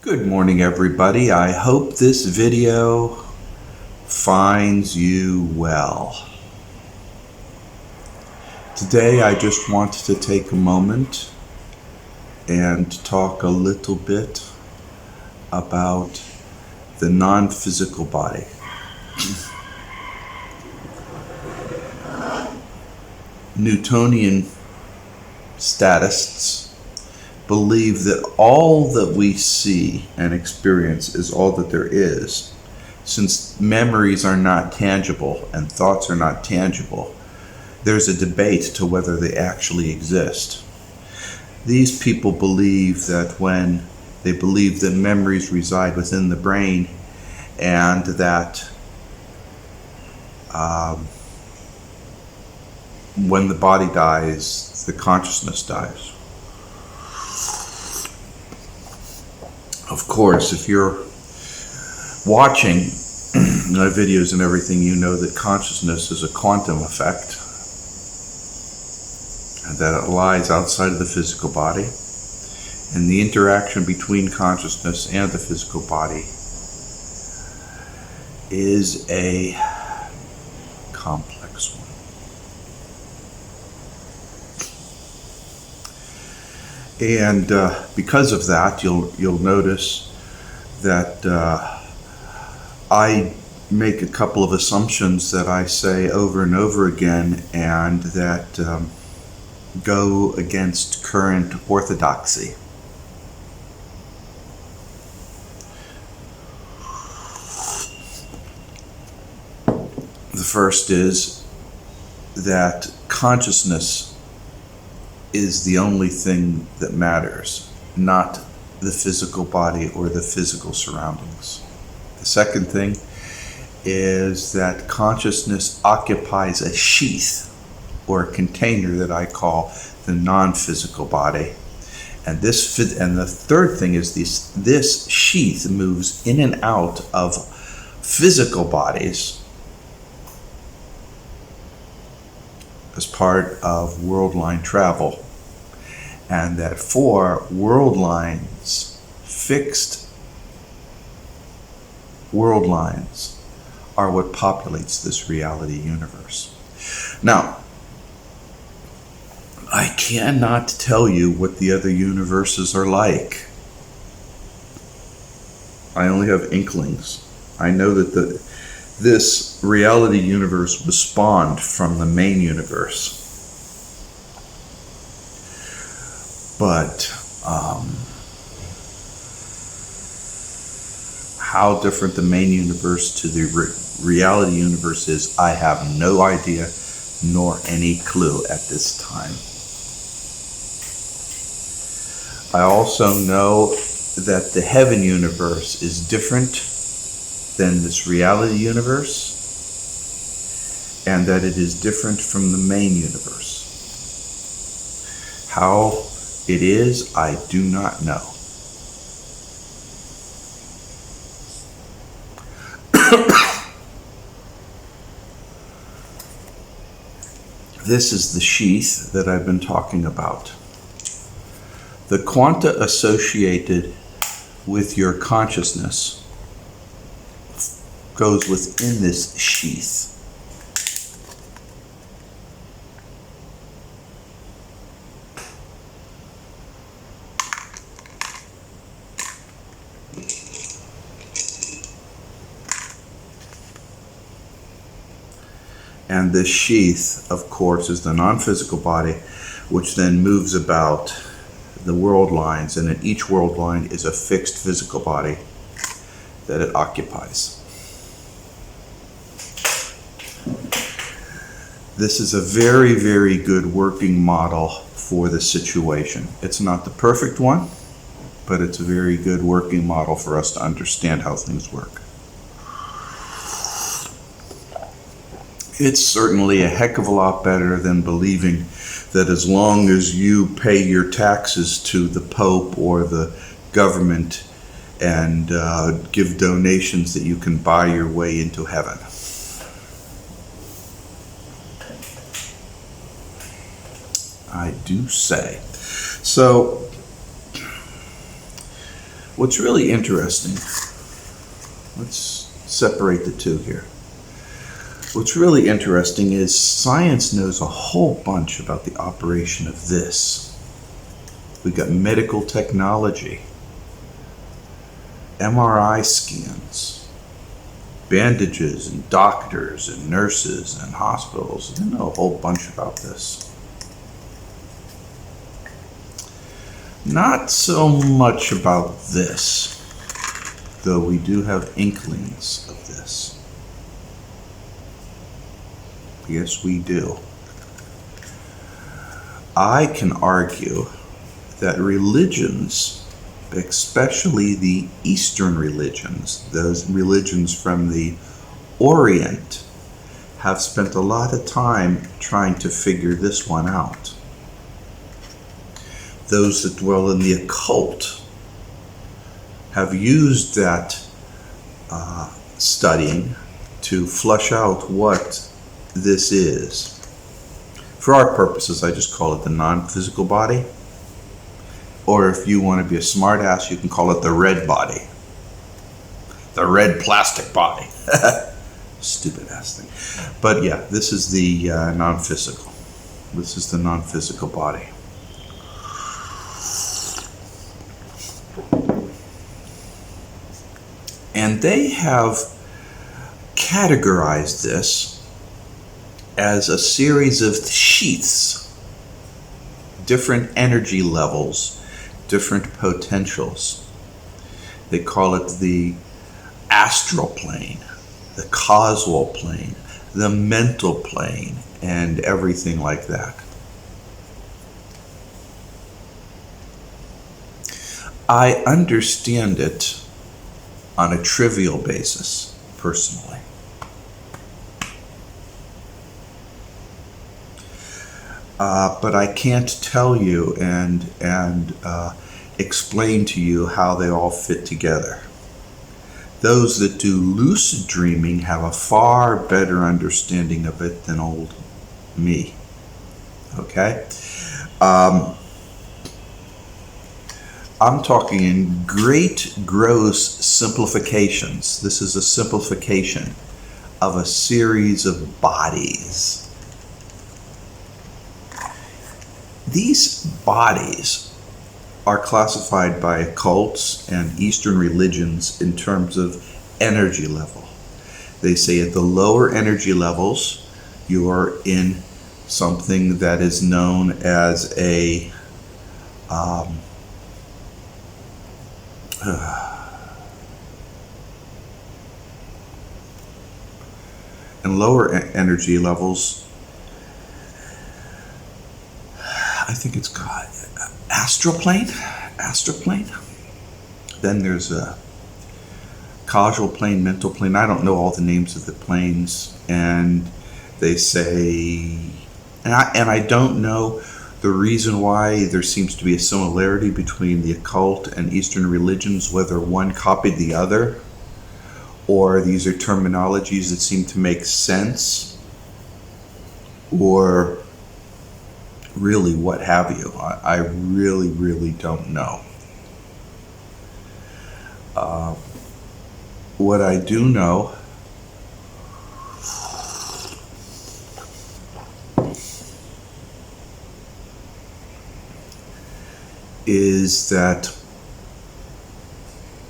Good morning, everybody. I hope this video finds you well. Today, I just wanted to take a moment and talk a little bit about the non-physical body. Newtonian statists believe that all that we see and experience is all that there is. Since memories are not tangible and thoughts are not tangible, there's a debate to whether they actually exist. These people believe that memories reside within the brain, and that when the body dies, the consciousness dies. Of course, if you're watching my videos and everything, you know that consciousness is a quantum effect, and that it lies outside of the physical body. And the interaction between consciousness and the physical body is a complex one. And because of that, you'll notice that I make a couple of assumptions that I say over and over again, and that go against current orthodoxy. The first is that consciousness is the only thing that matters, not the physical body or the physical surroundings. The second thing is that consciousness occupies a sheath or a container that I call the non-physical body. And the third thing is this sheath moves in and out of physical bodies as part of world line travel. And that for world lines, fixed world lines are what populates this reality universe. Now, I cannot tell you what the other universes are like. I only have inklings. I know that this reality universe was spawned from the main universe. But how different the main universe to the reality universe is, I have no idea nor any clue at this time. I also know that the heaven universe is different than this reality universe, and that it is different from the main universe. How it is, I do not know. This is the sheath that I've been talking about. The quanta associated with your consciousness goes within this sheath. And this sheath, of course, is the non-physical body, which then moves about the world lines, and in each world line is a fixed physical body that it occupies. This is a very, very good working model for the situation. It's not the perfect one, but it's a very good working model for us to understand how things work. It's certainly a heck of a lot better than believing that as long as you pay your taxes to the Pope or the government and give donations, that you can buy your way into heaven. I do say. So What's really interesting, let's separate the two here. What's really interesting is science knows a whole bunch about the operation of this. We've got medical technology, MRI scans, bandages and doctors and nurses and hospitals. They know a whole bunch about this. Not so much about this, though we do have inklings of this. Yes, we do. I can argue that religions, especially the Eastern religions, those religions from the Orient, have spent a lot of time trying to figure this one out. Those that dwell in the occult have used that studying to flush out what this is. For our purposes, I just call it the non-physical body. Or if you want to be a smartass, you can call it the red body. The red plastic body. Stupid ass thing. But yeah, this is the non-physical. This is the non-physical body. And they have categorized this as a series of sheaths, different energy levels, different potentials. They call it the astral plane, the causal plane, the mental plane, and everything like that. I understand it on a trivial basis, personally. But I can't tell you and explain to you how they all fit together. Those that do lucid dreaming have a far better understanding of it than old me. Okay? I'm talking in great gross simplifications. This is a simplification of a series of bodies. These bodies are classified by occults and Eastern religions in terms of energy level. They say at the lower energy levels, you are in something that is known as a and lower energy levels, I think it's called astral plane. Then there's a causal plane, mental plane. I don't know all the names of the planes, and they say, and I don't know the reason why there seems to be a similarity between the occult and Eastern religions, whether one copied the other, or these are terminologies that seem to make sense, or really what have you. I really, really don't know. What I do know is that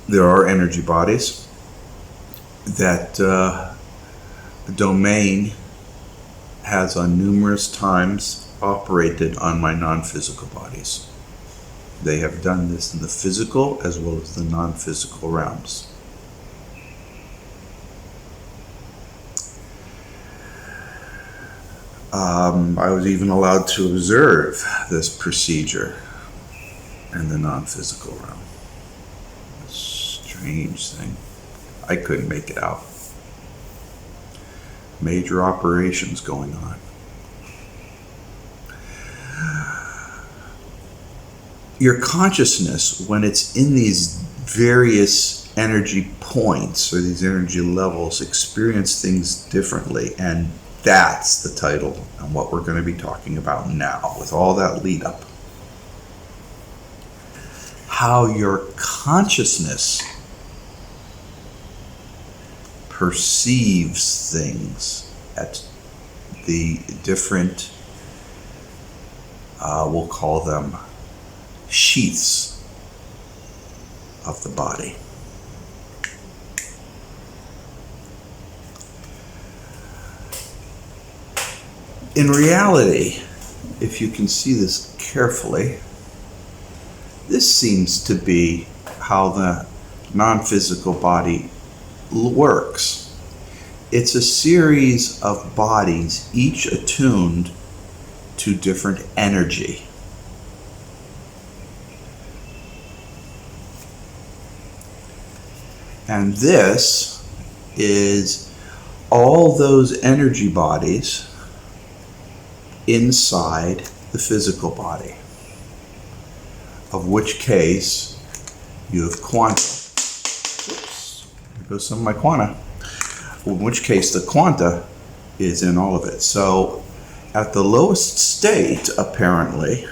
there are energy bodies, that the domain has on numerous times operated on my non-physical bodies. They have done this in the physical as well as the non-physical realms. I was even allowed to observe this procedure in the non-physical realm. A strange thing. I couldn't make it out. Major operations going on. Your consciousness, when it's in these various energy points or these energy levels, experience things differently, and that's the title and what we're going to be talking about now with all that lead up. how your consciousness perceives things at the different, we'll call them sheaths of the body. In reality, if you can see this carefully, this seems to be how the non-physical body works. It's a series of bodies, each attuned to different energy. And this is all those energy bodies inside the physical body, of which case you have quanta. Oops, there goes some of my quanta. In which case the quanta is in all of it. So at the lowest state, apparently,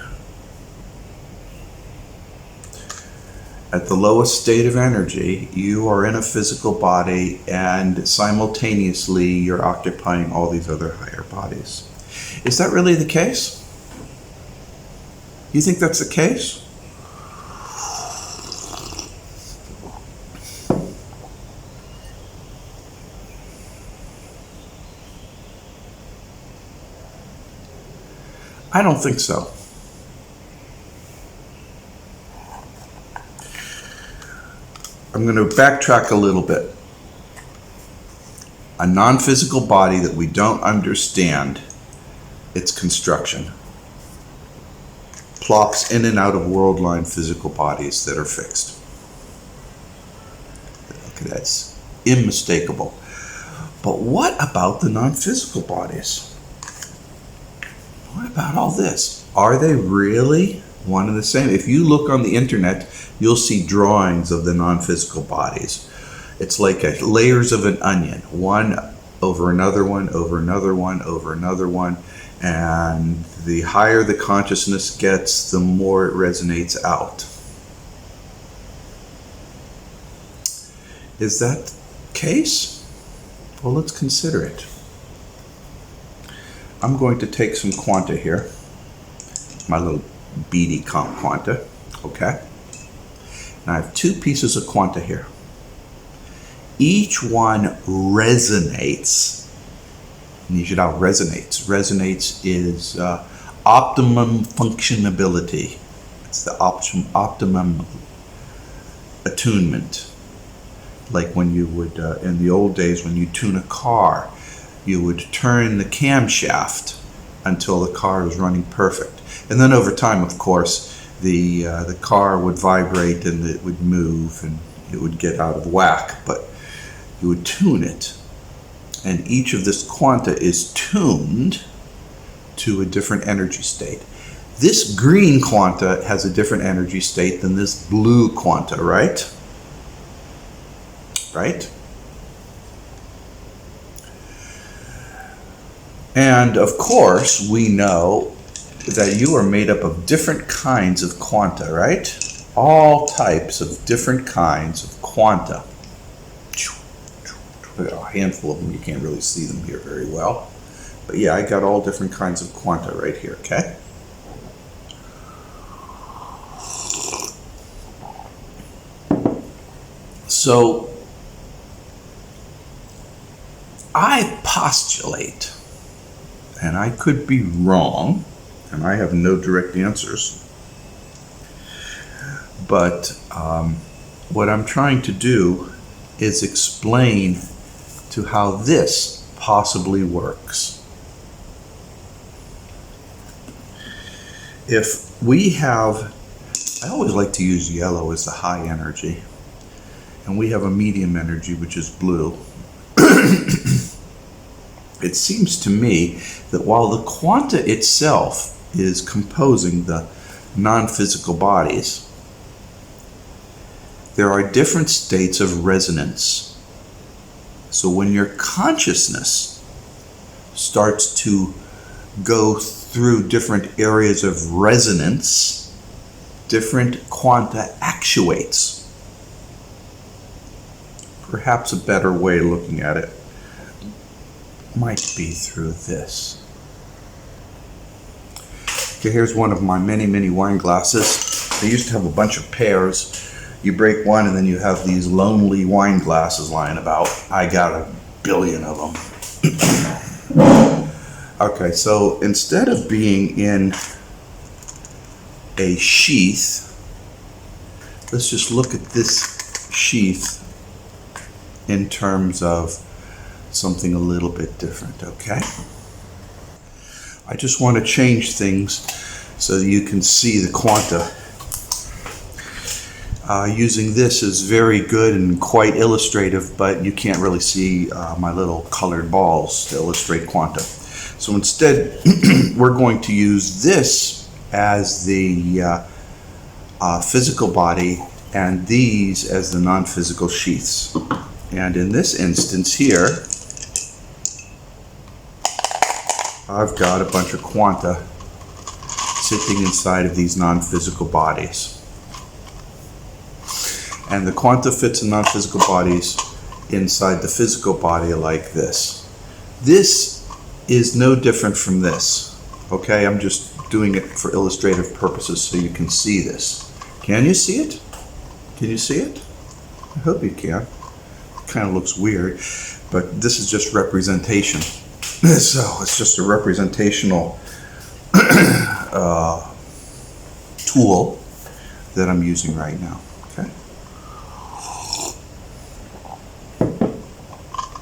at the lowest state of energy, you are in a physical body and simultaneously you're occupying all these other higher bodies. Is that really the case? You think that's the case? I don't think so. I'm going to backtrack a little bit. A non-physical body that we don't understand its construction plops in and out of world-line physical bodies that are fixed. Okay, that's unmistakable. But what about the non-physical bodies? What about all this? Are they really one and the same? If you look on the internet, you'll see drawings of the non-physical bodies. It's like layers of an onion, one over another one, over another one, over another one. And the higher the consciousness gets, the more it resonates out. Is that the case? Well, let's consider it. I'm going to take some quanta here, my little beady quanta, okay? And I have two pieces of quanta here. Each one resonates. And you should know resonates. Resonates is optimum functionability. It's the optimum attunement. Like when you would, in the old days, when you tune a car, you would turn the camshaft until the car was running perfect. And then over time, of course, the car would vibrate and it would move and it would get out of whack. But you would tune it. And each of this quanta is tuned to a different energy state. This green quanta has a different energy state than this blue quanta, right? Right? And of course, we know that you are made up of different kinds of quanta, right? All types of different kinds of quanta. I got a handful of them. You can't really see them here very well. But yeah, I got all different kinds of quanta right here, okay? So, I postulate, and I could be wrong, and I have no direct answers, but what I'm trying to do is explain to how this possibly works. If we have, I always like to use yellow as the high energy, and we have a medium energy, which is blue. It seems to me that while the quanta itself is composing the non-physical bodies, there are different states of resonance. So when your consciousness starts to go through different areas of resonance, different quanta activate. actuates. Perhaps a better way of looking at it might be through this. Okay, here's one of my many, many wine glasses. I used to have a bunch of pairs. You break one and then you have these lonely wine glasses lying about. I got a billion of them. Okay, so instead of being in a sheath, let's just look at this sheath in terms of something a little bit different, okay? I just want to change things so that you can see the quanta. Using this is very good and quite illustrative, but you can't really see my little colored balls to illustrate quanta. So instead, we're going to use this as the physical body and these as the non-physical sheaths. And in this instance here, I've got a bunch of quanta sitting inside of these non-physical bodies. And the quanta fits in non-physical bodies inside the physical body like this. This is no different from this. Okay, I'm just doing it for illustrative purposes so you can see this. Can you see it? Can you see it? I hope you can. It kind of looks weird, but this is just representation. So it's just a representational tool that I'm using right now. Okay.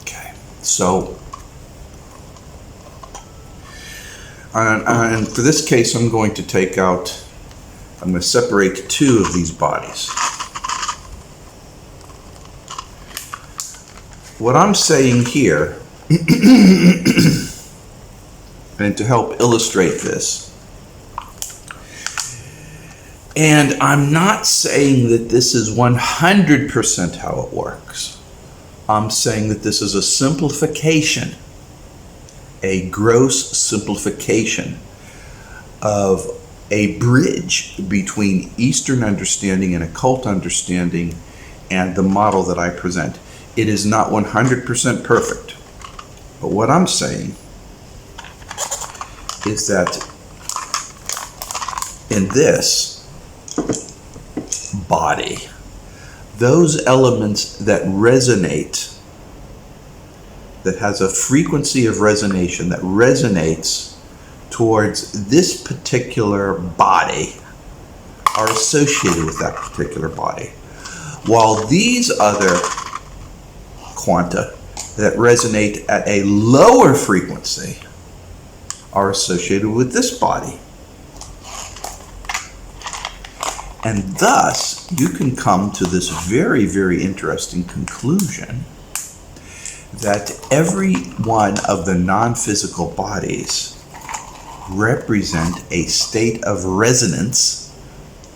Okay. So, and for this case, I'm going to take out. I'm going to separate two of these bodies. What I'm saying here, and to help illustrate this, and I'm not saying that this is 100% how it works. I'm saying that this is a simplification, a gross simplification of a bridge between Eastern understanding and occult understanding and the model that I present. It is not 100% perfect. But what I'm saying is that in this body, those elements that resonate, that has a frequency of resonation that resonates towards this particular body, are associated with that particular body. While these other quanta that resonate at a lower frequency are associated with this body. And thus, you can come to this very, very interesting conclusion that every one of the non-physical bodies represent a state of resonance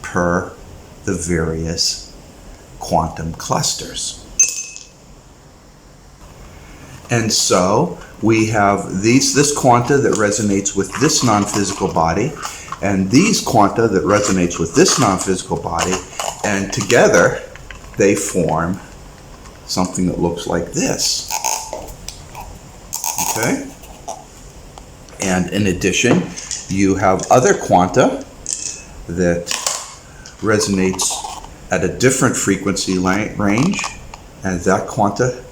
per the various quantum clusters. And so we have this quanta that resonates with this non-physical body, and these quanta that resonates with this non-physical body, and together they form something that looks like this. Okay? And in addition, you have other quanta that resonates at a different frequency range, and that quanta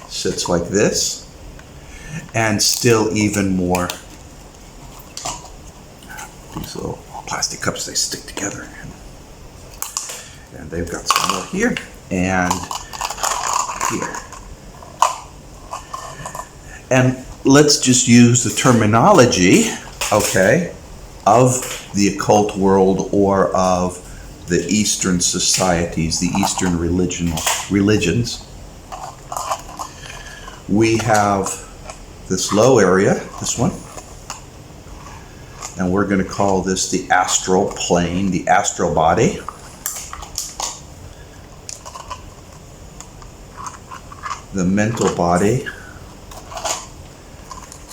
sits like this, and still even more. These little plastic cups, they stick together, and they've got some over here and here. And let's just use the terminology, okay, of the occult world or of the Eastern societies, the Eastern religions. We have this low area, this one, and we're going to call this the astral plane, the astral body. The mental body,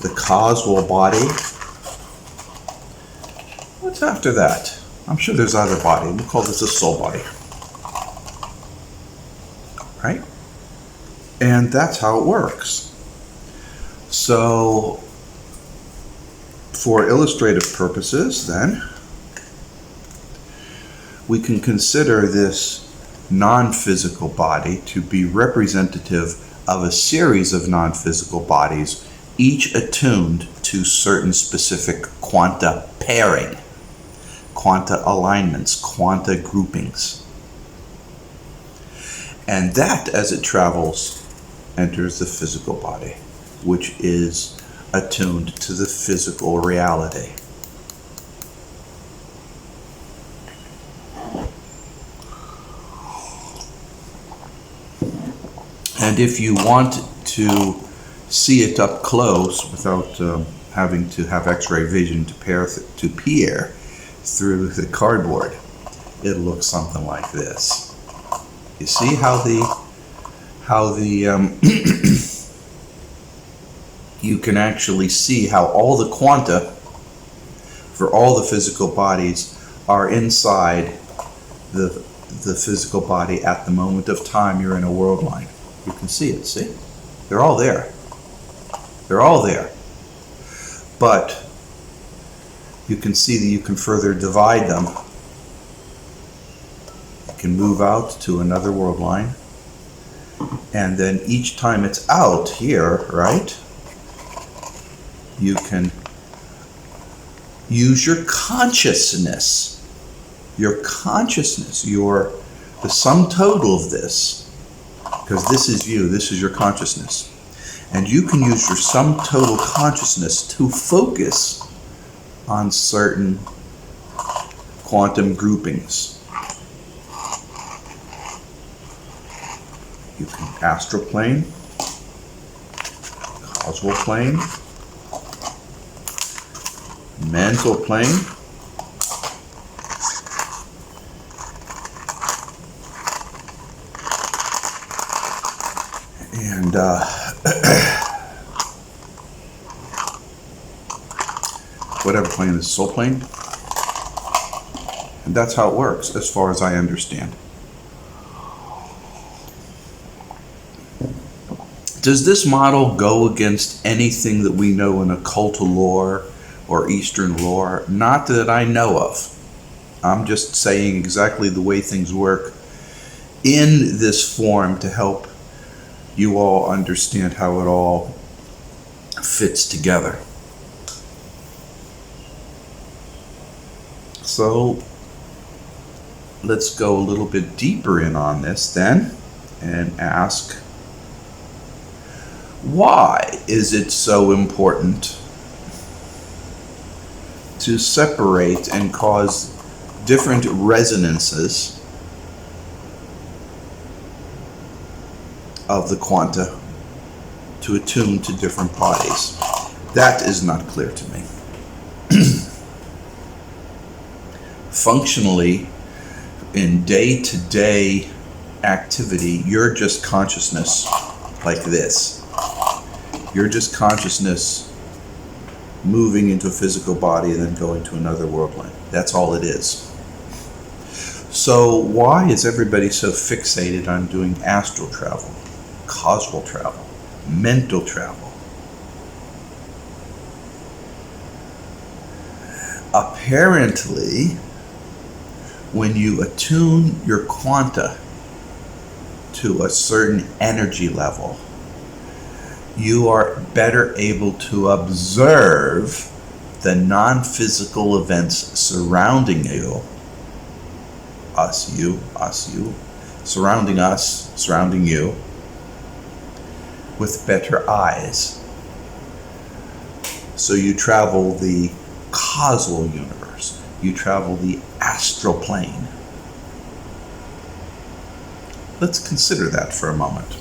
the causal body. What's after that? I'm sure there's other body. We'll call this a soul body. right? And that's how it works. So, for illustrative purposes, then, we can consider this non-physical body to be representative of a series of non-physical bodies, each attuned to certain specific quanta pairing, quanta alignments, quanta groupings. And that, as it travels, enters the physical body, which is attuned to the physical reality. And if you want to see it up close without having to have X-ray vision to peer through the cardboard, it looks something like this. You see how the you can actually see how all the quanta for all the physical bodies are inside the physical body at the moment of time you're in a world line. You can see it, see? They're all there. They're all there. But you can see that you can further divide them. You can move out to another world line. And then each time it's out here, right, you can use your consciousness. Your consciousness, the sum total of this, because this is you, this is your consciousness. And you can use your sum total consciousness to focus on certain quantum groupings. You can astral plane, causal plane, mental plane, and whatever plane is soul plane. And that's how it works, as far as I understand. Does this model go against anything that we know in occult lore or Eastern lore? Not that I know of. I'm just saying exactly the way things work in this form to help you all understand how it all fits together. So let's go a little bit deeper in on this then and ask, why is it so important to separate and cause different resonances of the quanta to attune to different bodies? That is not clear to me. Functionally, in day-to-day activity, you're just consciousness like this. You're just consciousness moving into a physical body and then going to another world line. That's all it is. So why is everybody so fixated on doing astral travel, causal travel, mental travel? Apparently, when you attune your quanta to a certain energy level, you are better able to observe the non-physical events surrounding you, you, surrounding us, surrounding you, with better eyes. So you travel the causal universe. You travel the astral plane. Let's consider that for a moment.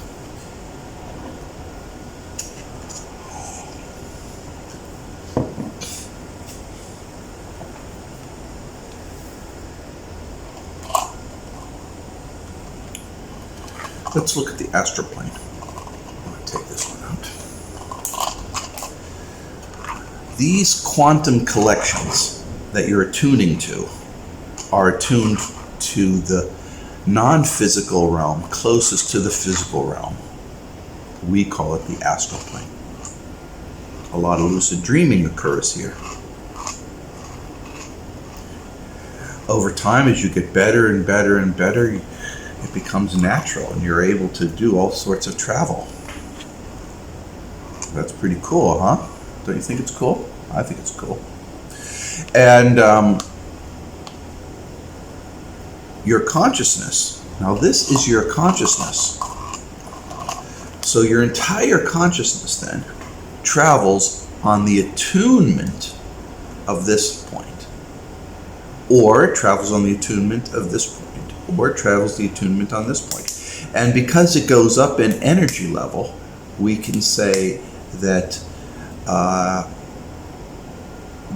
Let's look at the astral plane. I'm going to take this one out. These quantum collections that you're attuning to are attuned to the non-physical realm closest to the physical realm. We call it the astral plane. A lot of lucid dreaming occurs here. Over time, as you get better and better and better, it becomes natural and you're able to do all sorts of travel. That's pretty cool, huh? Don't you think it's cool? I think it's cool. And your consciousness. Now this is your consciousness. So your entire consciousness then travels on the attunement of this point. Or it travels on the attunement of this point. Or it travels the attunement on this point. And because it goes up in energy level, we can say that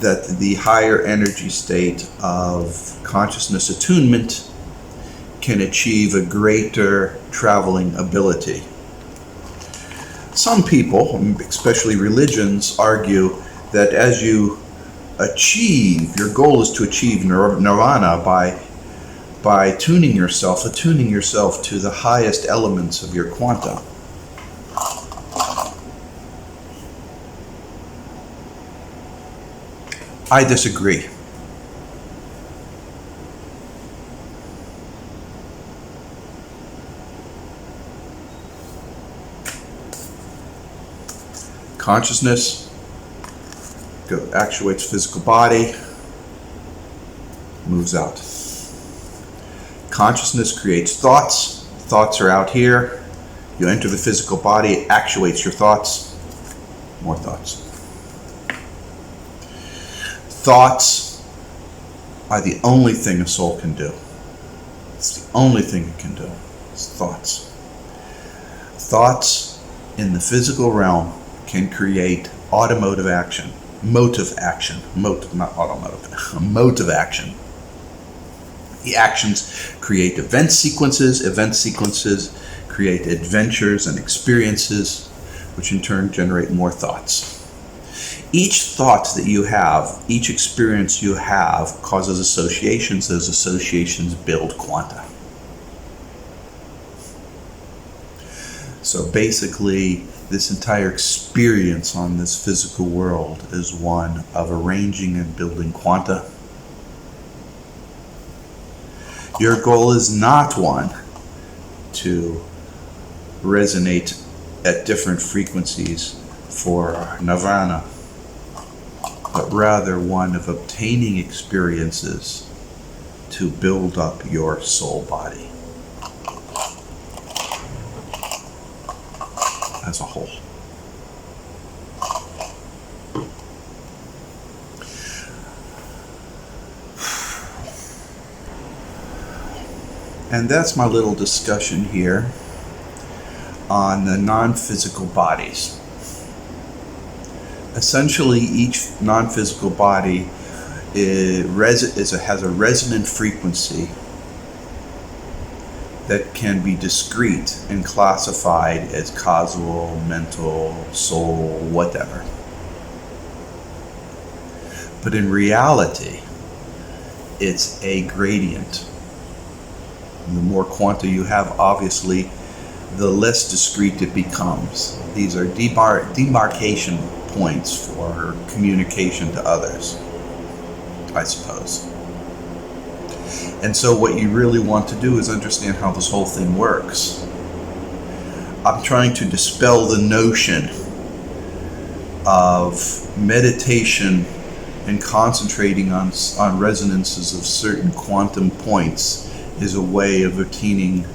that the higher energy state of consciousness attunement can achieve a greater traveling ability. Some people, especially religions, argue that as you achieve, your goal is to achieve nirvana by attuning yourself to the highest elements of your quanta. I disagree. Consciousness actuates physical body, moves out. Consciousness creates thoughts. Thoughts are out here. You enter the physical body, it actuates your thoughts. More thoughts. Thoughts are the only thing a soul can do. It's the only thing it can do. It's thoughts. Thoughts in the physical realm can create motive action, not automotive, motive action. The actions create event sequences create adventures and experiences, which in turn generate more thoughts. Each thought that you have, each experience you have causes associations. Those associations build quanta. So basically, this entire experience on this physical world is one of arranging and building quanta. Your goal is not one to resonate at different frequencies for nirvana, but rather one of obtaining experiences to build up your soul body as a whole. And that's my little discussion here on the non-physical bodies. Essentially, each non-physical body has a resonant frequency that can be discrete and classified as causal, mental, soul, whatever. But in reality, it's a gradient. The more quanta you have, obviously, the less discrete it becomes. These are demarcation points for communication to others, I suppose. And so what you really want to do is understand how this whole thing works. I'm trying to dispel the notion of meditation and concentrating on resonances of certain quantum points is a way of attaining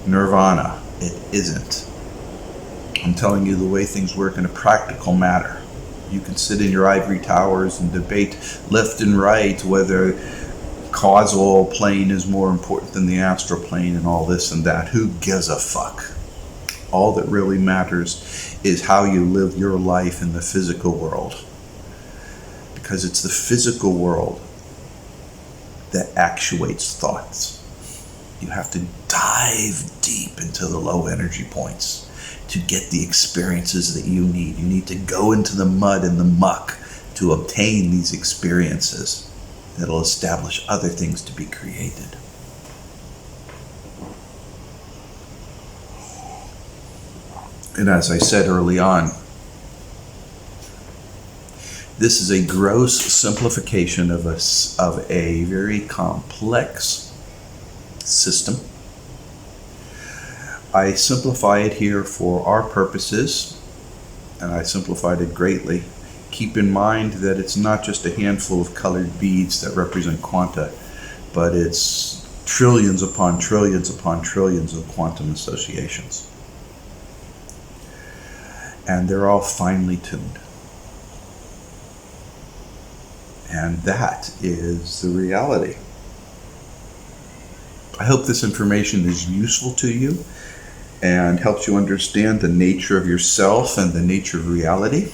nirvana. It isn't. I'm telling you the way things work in a practical matter. You can sit in your ivory towers and debate left and right whether causal plane is more important than the astral plane and all this and that. Who gives a fuck? All that really matters is how you live your life in the physical world. Because it's the physical world that actuates thoughts. You have to dive deep into the low energy points to get the experiences that you need. You need to go into the mud and the muck to obtain these experiences that'll establish other things to be created. And as I said early on, this is a gross simplification of a very complex system. I simplify it here for our purposes, and I simplified it greatly. Keep in mind that it's not just a handful of colored beads that represent quanta, but it's trillions upon trillions upon trillions of quantum associations. And they're all finely tuned. And that is the reality. I hope this information is useful to you and helps you understand the nature of yourself and the nature of reality.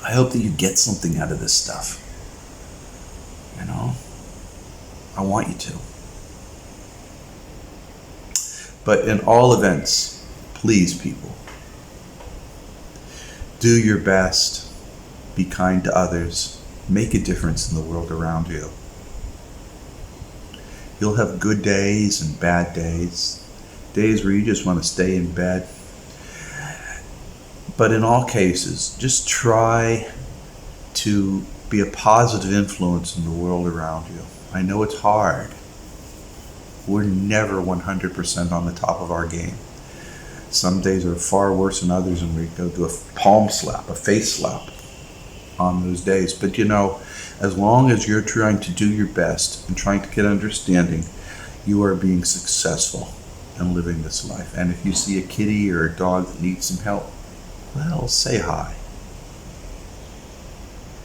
I hope that you get something out of this stuff. You know, I want you to. But in all events, please, people, do your best, be kind to others, make a difference in the world around you. You'll have good days and bad days, days where you just want to stay in bed. But in all cases, just try to be a positive influence in the world around you. I know it's hard. We're never 100% on the top of our game. Some days are far worse than others, and we go do a palm slap, a face slap on those days. But you know, as long as you're trying to do your best and trying to get understanding, you are being successful in living this life. And if you see a kitty or a dog that needs some help, well, say hi.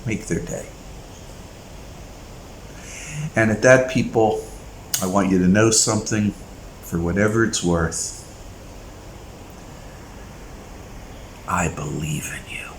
Make their day. And at that, people, I want you to know something, for whatever it's worth. I believe in you.